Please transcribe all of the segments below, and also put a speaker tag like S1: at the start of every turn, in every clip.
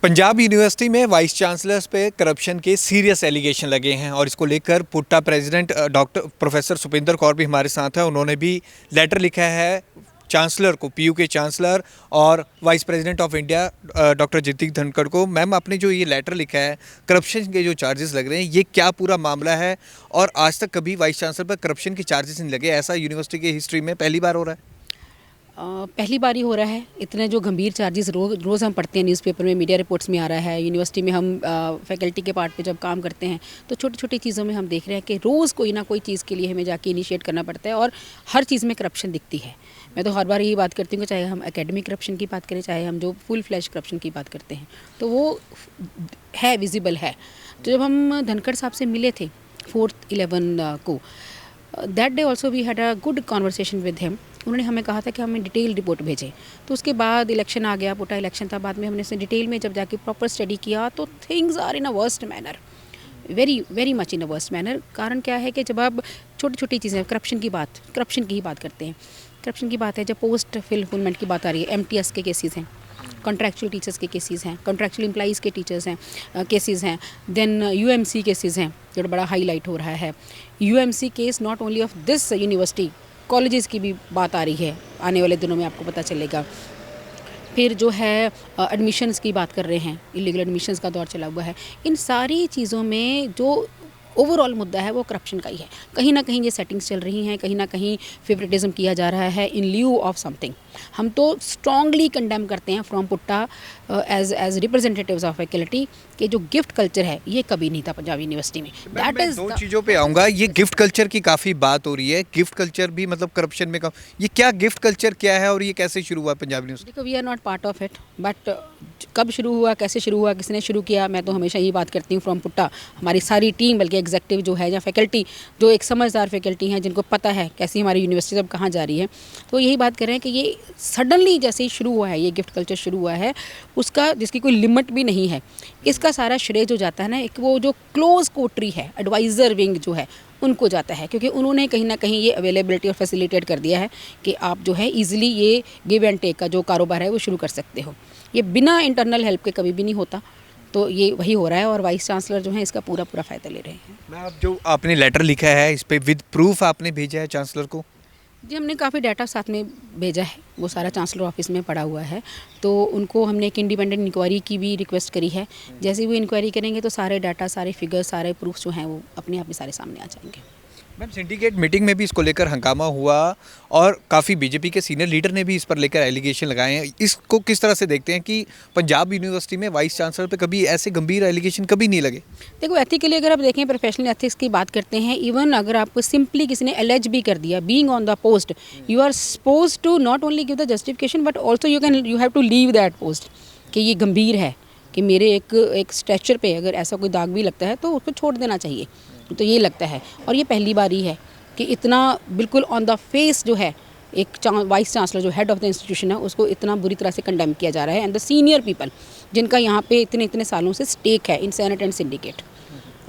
S1: Punjab university में vice chancellors पे corruption के सीरियस एलिगेशन लगे हैं और इसको लेकर PUTA president doctor professor Supinder Kaur भी हमारे साथ है। उन्होंने भी लेटर लिखा है चांसलर को, पीयू के चांसलर और vice president of India doctor Jagdeep Dhankhar को। मैम, आपने जो ये लेटर लिखा है, करप्शन के जो चार्जेस लग रहे हैं, ये क्या पूरा मामला है? और आज तक कभी वाइस चांसलर पर करप्शन के चार्जेस नहीं लगे, ऐसा यूनिवर्सिटी की हिस्ट्री में पहली बार हो रहा है?
S2: पहली बार ही हो रहा है। इतने जो गंभीर चार्जेस रोज़ हम पढ़ते हैं न्यूज़पेपर में, मीडिया रिपोर्ट्स में आ रहा है। यूनिवर्सिटी में हम फैकल्टी के पार्ट पे जब काम करते हैं तो छोटी छोटी चीज़ों में हम देख रहे हैं कि रोज़ कोई ना कोई चीज़ के लिए हमें जाके इनिशिएट करना पड़ता है और हर चीज़ में करप्शन दिखती है। मैं तो हर बार यही बात करती हूँ कि चाहे हम एकेडमिक करप्शन की बात करें, चाहे हम जो फुल फ्लैश करप्शन की बात करते हैं, तो वो है, विजिबल है। तो जब हम धनखड़ साहब से मिले थे 4/11 को, that day also we had a good conversation with him. उन्होंने हमें कहा था कि हमें डिटेल रिपोर्ट भेजें। तो उसके बाद इलेक्शन आ गया, पुट्टा इलेक्शन था, बाद में हमने इसे डिटेल में जब जाके प्रॉपर स्टडी किया तो things are in a worst manner, very very much in a worst manner. कारण क्या है कि जब आप छोटी छोटी चीज़ें, करप्शन की ही बात करते हैं, करप्शन की बात है, जब पोस्ट फिलफिलमेंट की बात आ रही है, MTS के केसेस हैं, कॉन्ट्रैक्चुअल टीचर्स के केसेस हैं, कॉन्ट्रैक्चुअल एम्प्लॉइज़ के टीचर्स हैं, केसेस हैं, देन UMC केसेस हैं जो बड़ा हाईलाइट हो रहा है। UMC case not only of this university, colleges की भी बात आ रही है, आने वाले दिनों में आपको पता चलेगा। फिर जो है एडमिशन्स की बात कर रहे हैं, इलीगल एडमिशन्स का दौर चला हुआ है। इन सारी चीज़ों में जो ओवरऑल मुद्दा है वो करप्शन का ही है। कहीं ना कहीं ये सेटिंग्स चल रही हैं, कहीं ना कहीं फेवरेटिज्म किया जा रहा है इन ल्यू ऑफ समथिंग। हम तो स्ट्रांगली कंडेम करते हैं from PUTA as representatives of faculty कि जो गिफ्ट कल्चर है ये कभी नहीं था पंजाब यूनिवर्सिटी में।
S1: दैट इज दो चीज़ों पे आऊँगा। ये गिफ्ट कल्चर की काफ़ी बात हो रही है, गिफ्ट कल्चर भी मतलब करप्शन में कम, ये क्या गिफ्ट कल्चर क्या है और ये कैसे शुरू हुआ पंजाब यूनिवर्सिटी?
S2: देखो, we are not part of it, but कब शुरू हुआ, कैसे शुरू हुआ, किसने शुरू किया, मैं तो हमेशा यही बात करती हूँ फ्रॉम पुट्टा। हमारी सारी टीम, बल्कि एग्जेक्टिव जो है या फैकल्टी जो एक समझदार फैकल्टी हैं, जिनको पता है कैसी हमारी यूनिवर्सिटी अब कहाँ जा रही है, तो यही बात कर रहे हैं कि ये सडनली जैसे ही शुरू हुआ है, ये गिफ्ट कल्चर शुरू हुआ है, उसका जिसकी कोई लिमिट भी नहीं है। इसका सारा श्रेय जो जाता है ना, एक वो जो क्लोज कोटरी है, एडवाइज़र विंग जो है, उनको जाता है, क्योंकि उन्होंने कहीं ना कहीं ये अवेलेबिलिटी और फैसिलिटेट कर दिया है कि आप जो है ईजिली ये गिव एंड टेक का जो कारोबार है वो शुरू कर सकते हो। ये बिना इंटरनल हेल्प के कभी भी नहीं होता, तो ये वही हो रहा है और वाइस चांसलर जो है इसका पूरा फ़ायदा ले रहे हैं।
S1: मैं अब जो आपने लेटर लिखा है इस पे विद प्रूफ आपने भेजा है चांसलर को?
S2: जी, हमने काफ़ी डाटा साथ में भेजा है, वो सारा चांसलर ऑफिस में पड़ा हुआ है। तो उनको हमने एक इंडिपेंडेंट इंक्वायरी की भी रिक्वेस्ट करी है। जैसे ही वो इंक्वायरी करेंगे तो सारे डाटा, सारे फिगर्स, सारे प्रूफ्स जो हैं वो अपने आप ही सारे सामने आ जाएंगे।
S1: मैम, सिंडिकेट मीटिंग में भी इसको लेकर हंगामा हुआ और काफ़ी बीजेपी के सीनियर लीडर ने भी इस पर लेकर एलिगेशन लगाए हैं। इसको किस तरह से देखते हैं कि पंजाब यूनिवर्सिटी में वाइस चांसलर पे कभी ऐसे गंभीर एलिगेशन कभी नहीं लगे?
S2: देखो, एथिकली अगर आप देखें, प्रोफेशनल एथिक्स की बात करते हैं, इवन अगर आपको सिंपली किसी ने एलेज भी कर दिया, being on the post, you are suppose to not only give the justification but also you have to leave that post, कि ये गंभीर है, कि मेरे एक स्ट्रेचर पे अगर ऐसा कोई दाग भी लगता है तो उसको छोड़ देना चाहिए। तो ये लगता है, और ये पहली बार ही है कि इतना बिल्कुल ऑन द फेस जो है एक वाइस चांसलर जो हेड ऑफ द इंस्टीट्यूशन है उसको इतना बुरी तरह से कंडेम किया जा रहा है। एंड द सीनियर पीपल जिनका यहाँ पे इतने इतने सालों से स्टेक है इन सेनेट एंड सिंडिकेट,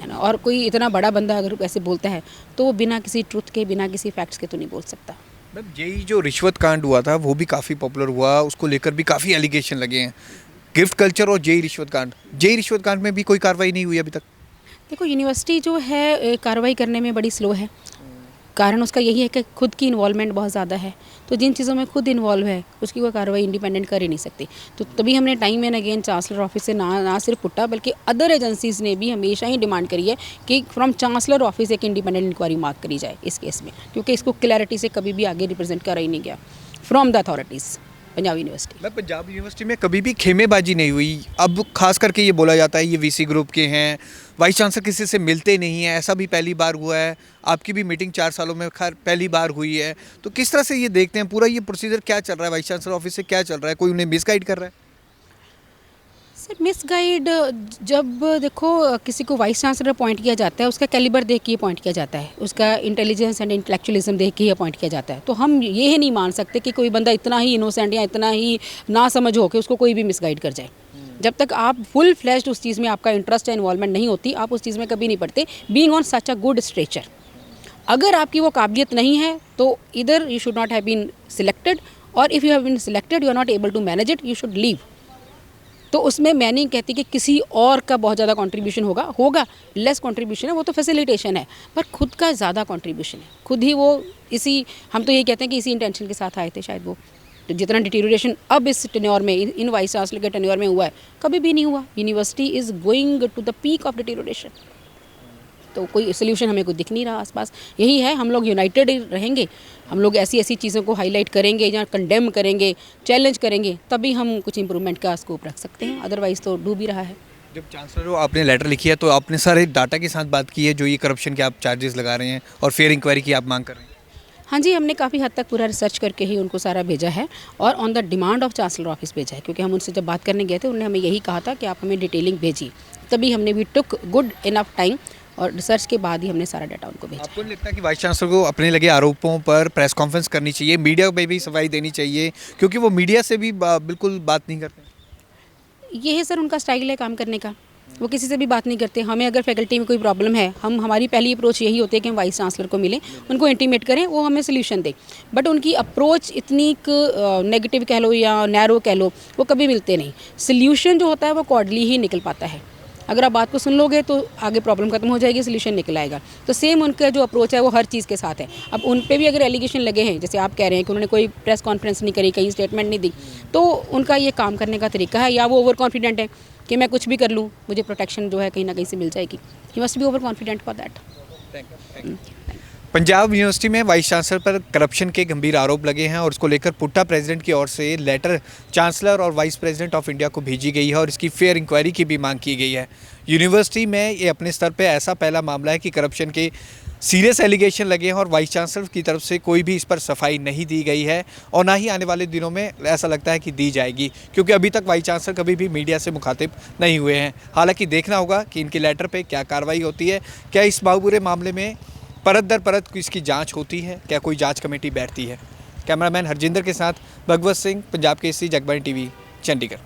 S2: है ना, और कोई इतना बड़ा बंदा अगर ऐसे बोलता है तो वो बिना किसी ट्रुथ के, बिना किसी फैक्ट्स के तो नहीं बोल सकता।
S1: मैम, जेई जो रिश्वत कांड हुआ था वो भी काफ़ी पॉपुलर हुआ, उसको लेकर भी काफ़ी एलिगेशन लगे हैं। गिफ्ट कल्चर और जेई रिश्वत कांड में भी कोई कार्रवाई नहीं हुई अभी तक?
S2: देखो, यूनिवर्सिटी जो है कार्रवाई करने में बड़ी स्लो है। कारण उसका यही है कि खुद की इन्वॉल्वमेंट बहुत ज़्यादा है, तो जिन चीज़ों में खुद इन्वॉल्व है उसकी कोई कार्रवाई इंडिपेंडेंट कर ही नहीं सकती। तो तभी हमने time and again chancellor office से ना सिर्फ पुट्टा बल्कि अदर एजेंसीज़ ने भी हमेशा ही डिमांड करी है कि फ्रॉम चांसलर ऑफिस एक इंडिपेंडेंट इंक्वायरी मार्क करी जाए इस केस में, क्योंकि इसको क्लैरिटी से कभी भी आगे रिप्रेजेंट करा ही नहीं गया from the authorities Punjab university.
S1: मैं पंजाब यूनिवर्सिटी में कभी भी खेमेबाजी नहीं हुई। अब खास करके ये बोला जाता है ये वीसी ग्रुप के हैं, वाइस चांसलर किसी से मिलते नहीं हैं, ऐसा भी पहली बार हुआ है। आपकी भी मीटिंग 4 सालों में खैर पहली बार हुई है, तो किस तरह से ये देखते हैं पूरा ये प्रोसीजर क्या चल रहा है, वाइस चांसलर ऑफिस से क्या चल रहा है, कोई उन्हें मिसगाइड कर रहा है?
S2: सर, मिसगाइड, जब देखो किसी को वाइस चांसलर अपॉइंट किया जाता है उसका कैलिबर देख के अपॉइंट किया जाता है, उसका इंटेलिजेंस एंड इंटेलेक्चुअलिज्म देख के ही अपॉइंट किया जाता है। तो हम ये नहीं मान सकते कि कोई बंदा इतना ही इनोसेंट या इतना ही ना समझ हो कि उसको कोई भी मिसगाइड कर जाए। जब तक आप फुल फ्लैश्ड उस चीज़ में आपका इंटरेस्ट या इन्वॉल्वमेंट नहीं होती, आप उस चीज़ में कभी नहीं पढ़ते, being on such a good stature. अगर आपकी वो काबिलियत नहीं है तो इधर you should not have been selected, और if you have been selected you are not able to manage it, you should leave. तो उसमें मैं नहीं कहती कि किसी और का बहुत ज़्यादा कंट्रीब्यूशन होगा लेस कंट्रीब्यूशन है, वो तो फैसिलिटेशन है, पर खुद का ज़्यादा कंट्रीब्यूशन है। खुद ही वो हम तो यही कहते हैं कि इसी इंटेंशन के साथ आए थे शायद वो। तो जितना डिटीरियोरेशन अब इस टेन्योर में, इन वाइस चांसलर के टेन्योर में हुआ है, कभी भी नहीं हुआ। University is going to the peak of deterioration. तो कोई सोल्यूशन हमें कोई दिख नहीं रहा आसपास। यही है, हम लोग यूनाइटेड रहेंगे, हम लोग ऐसी ऐसी चीज़ों को हाईलाइट करेंगे या कंडेम करेंगे, चैलेंज करेंगे, तभी हम कुछ इंप्रूवमेंट का स्कोप रख सकते हैं, अदरवाइज़ तो डूब ही रहा है।
S1: जब चांसलर को आपने लेटर लिखी है तो आपने सारे डाटा के साथ बात की है जो ये करप्शन के आप चार्जेस लगा रहे हैं और फेयर इंक्वायरी की आप मांग कर रहे हैं?
S2: हाँ जी, हमने काफ़ी हद तक पूरा रिसर्च करके ही उनको सारा भेजा है और on the demand of chancellor office भेजा है, क्योंकि हम उनसे जब बात करने गए थे उन्होंने हमें यही कहा था कि आप हमें डिटेलिंग भेजिए। तभी हमने भी टुक गुड इनफ टाइम और रिसर्च के बाद ही हमने सारा डाटा उनको भेजा।
S1: आपको नहीं लगता कि वाइस चांसलर को अपने लगे आरोपों पर प्रेस कॉन्फ्रेंस करनी चाहिए, मीडिया में भी सफाई देनी चाहिए, क्योंकि वो मीडिया से भी बिल्कुल बात नहीं करते?
S2: ये है सर उनका स्टाइल है काम करने का, वो किसी से भी बात नहीं करते। हमें अगर फैकल्टी में कोई प्रॉब्लम है, हमारी पहली अप्रोच यही होती है कि हम वाइस चांसलर को मिलें, उनको इंटीमेट करें, वो हमें सोल्यूशन दें। बट उनकी अप्रोच इतनी नेगेटिव कह लो या नैरो कह लो, वो कभी मिलते नहीं। सोल्यूशन जो होता है वो कॉर्डली ही निकल पाता है। अगर आप बात को सुन लोगे तो आगे प्रॉब्लम खत्म हो जाएगी, सोल्यूशन निकल आएगा। तो सेम उनका जो अप्रोच है वो हर चीज़ के साथ है। अब उन पे भी अगर एलिगेशन लगे हैं, जैसे आप कह रहे हैं कि उन्होंने कोई प्रेस कॉन्फ्रेंस नहीं करी, कहीं स्टेटमेंट नहीं दी, तो उनका ये काम करने का तरीका है, या वो ओवर कॉन्फिडेंट है कि मैं कुछ भी कर लूँ, मुझे प्रोटेक्शन जो है कहीं ना कहीं से मिल जाएगी। He must be over confident for that.
S1: Punjab university में वाइस चांसलर पर करप्शन के गंभीर आरोप लगे हैं और इसको लेकर पुट्टा प्रेसिडेंट की ओर से लेटर चांसलर और वाइस प्रेसिडेंट ऑफ इंडिया को भेजी गई है और इसकी फेयर इंक्वायरी की भी मांग की गई है। यूनिवर्सिटी में ये अपने स्तर पे ऐसा पहला मामला है कि करप्शन के सीरियस एलिगेशन लगे हैं और वाइस चांसलर की तरफ से कोई भी इस पर सफाई नहीं दी गई है और ना ही आने वाले दिनों में ऐसा लगता है कि दी जाएगी, क्योंकि अभी तक वाइस चांसलर कभी भी मीडिया से मुखातिब नहीं हुए हैं। हालांकि देखना होगा कि इनके लेटर पे क्या कार्रवाई होती है, क्या इस पूरे मामले में परत दर परत इसकी जांच होती है, क्या कोई जांच कमेटी बैठती है। कैमरामैन हरजिंदर के साथ भगवत सिंह, पंजाब केसरी, जगबानी टीवी, चंडीगढ़।